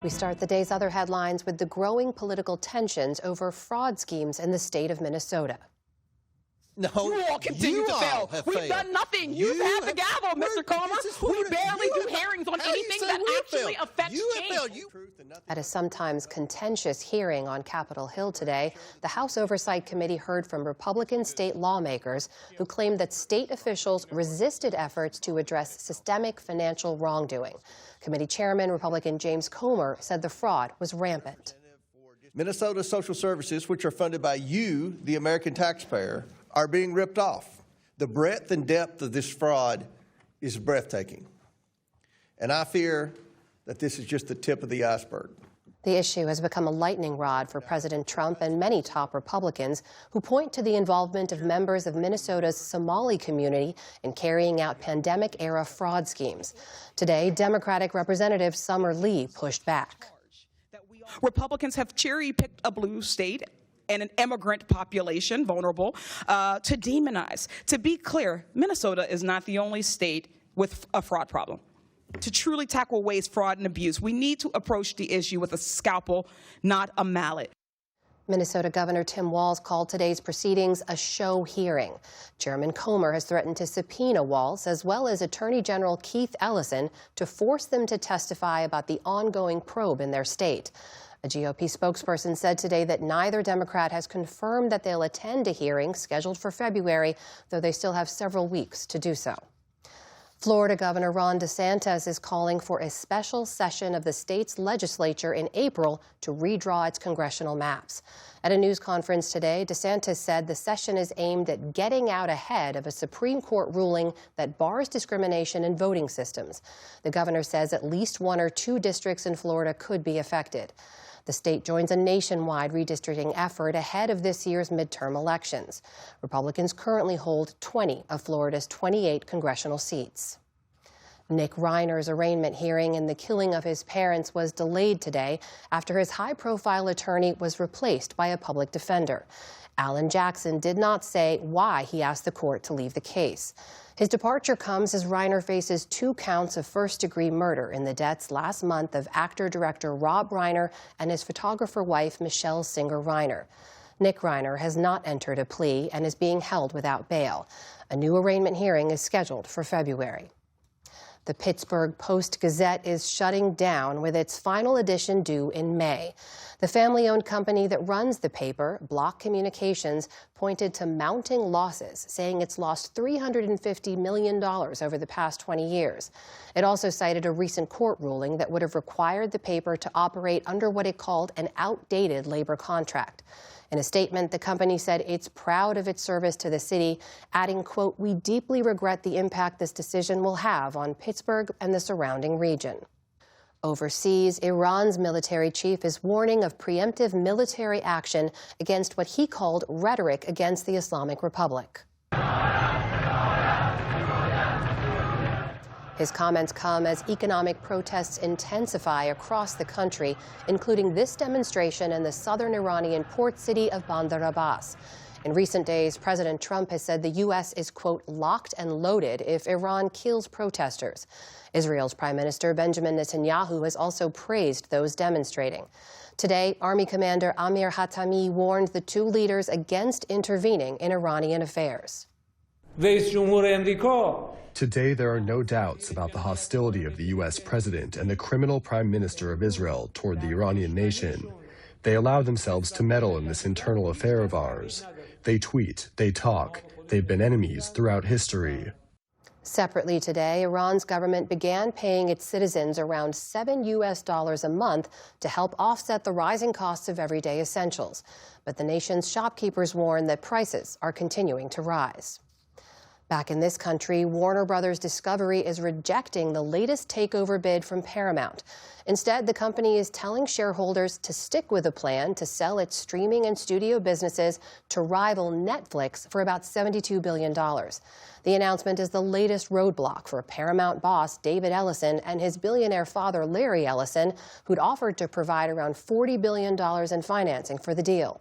We start the day's other headlines with the growing political tensions over fraud schemes in the state of Minnesota. No, you all continue to fail. We've done nothing. You've had the gavel, Mr. Comer. We barely do hearings on anything that actually affects change. At a sometimes contentious hearing on Capitol Hill today, the House Oversight Committee heard from Republican state lawmakers who claimed that state officials resisted efforts to address systemic financial wrongdoing. Committee Chairman Republican James Comer said the fraud was rampant. Minnesota social services, which are funded by you, the American taxpayer, are being ripped off. The breadth and depth of this fraud is breathtaking. And I fear that this is just the tip of the iceberg. The issue has become a lightning rod for President Trump and many top Republicans who point to the involvement of members of Minnesota's Somali community in carrying out pandemic-era fraud schemes. Today, Democratic Representative Summer Lee pushed back. Republicans have cherry-picked a blue state and an immigrant population, vulnerable, to demonize. To be clear, Minnesota is not the only state with a fraud problem. To truly tackle waste, fraud, and abuse, we need to approach the issue with a scalpel, not a mallet. Minnesota Governor Tim Walz called today's proceedings a show hearing. Chairman Comer has threatened to subpoena Walz, as well as Attorney General Keith Ellison, to force them to testify about the ongoing probe in their state. A GOP spokesperson said today that neither Democrat has confirmed that they'll attend a hearing scheduled for February, though they still have several weeks to do so. Florida Governor Ron DeSantis is calling for a special session of the state's legislature in April to redraw its congressional maps. At a news conference today, DeSantis said the session is aimed at getting out ahead of a Supreme Court ruling that bars discrimination in voting systems. The governor says at least one or two districts in Florida could be affected. The state joins a nationwide redistricting effort ahead of this year's midterm elections. Republicans currently hold 20 of Florida's 28 congressional seats. Nick Reiner's arraignment hearing in the killing of his parents was delayed today after his high-profile attorney was replaced by a public defender. Alan Jackson did not say why he asked the court to leave the case. His departure comes as Reiner faces 2 counts of first-degree murder in the deaths last month of actor-director Rob Reiner and his photographer wife Michelle Singer Reiner. Nick Reiner has not entered a plea and is being held without bail. A new arraignment hearing is scheduled for February. The Pittsburgh Post-Gazette is shutting down with its final edition due in May. The family-owned company that runs the paper, Block Communications, pointed to mounting losses, saying it's lost $350 million over the past 20 years. It also cited a recent court ruling that would have required the paper to operate under what it called an outdated labor contract. In a statement, the company said it's proud of its service to the city, adding, quote, "We deeply regret the impact this decision will have on Pittsburgh and the surrounding region." Overseas, Iran's military chief is warning of preemptive military action against what he called rhetoric against the Islamic Republic. His comments come as economic protests intensify across the country, including this demonstration in the southern Iranian port city of Bandar Abbas. In recent days, President Trump has said the U.S. is, quote, locked and loaded if Iran kills protesters. Israel's Prime Minister Benjamin Netanyahu has also praised those demonstrating. Today, Army Commander Amir Hatami warned the 2 leaders against intervening in Iranian affairs. Today, there are no doubts about the hostility of the U.S. president and the criminal prime minister of Israel toward the Iranian nation. They allow themselves to meddle in this internal affair of ours. They tweet, they talk. They've been enemies throughout history. Separately today, Iran's government began paying its citizens around $7 US a month to help offset the rising costs of everyday essentials. But the nation's shopkeepers warn that prices are continuing to rise. Back in this country, Warner Brothers Discovery is rejecting the latest takeover bid from Paramount. Instead, the company is telling shareholders to stick with a plan to sell its streaming and studio businesses to rival Netflix for about $72 billion. The announcement is the latest roadblock for Paramount boss David Ellison and his billionaire father Larry Ellison, who'd offered to provide around $40 billion in financing for the deal.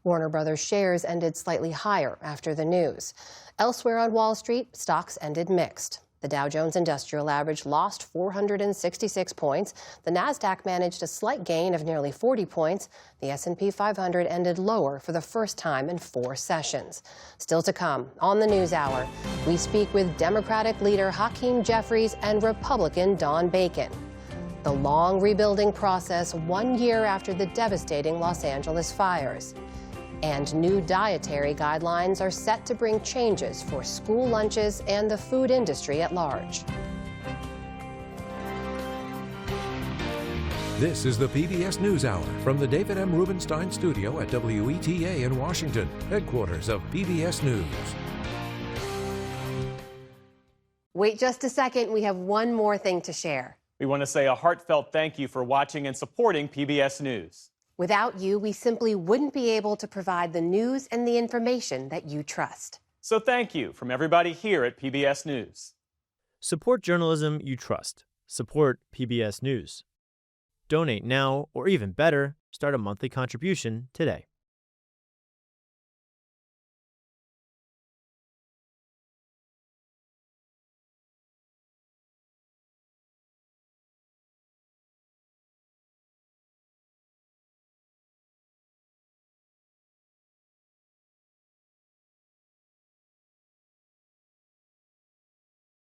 Warner Brothers shares ended slightly higher after the news. Elsewhere on Wall Street, stocks ended mixed. The Dow Jones Industrial Average lost 466 points. The Nasdaq managed a slight gain of nearly 40 points. The S&P 500 ended lower for the first time in 4 sessions. Still to come on the News Hour, we speak with Democratic leader Hakeem Jeffries and Republican Don Bacon. The long rebuilding process 1 year after the devastating Los Angeles fires. And new dietary guidelines are set to bring changes for school lunches and the food industry at large. This is the PBS NewsHour from the David M. Rubenstein studio at WETA in Washington, headquarters of PBS News. Wait just a second, we have one more thing to share. We want to say a heartfelt thank you for watching and supporting PBS News. Without you, we simply wouldn't be able to provide the news and the information that you trust. So thank you from everybody here at PBS News. Support journalism you trust. Support PBS News. Donate now, or even better, start a monthly contribution today.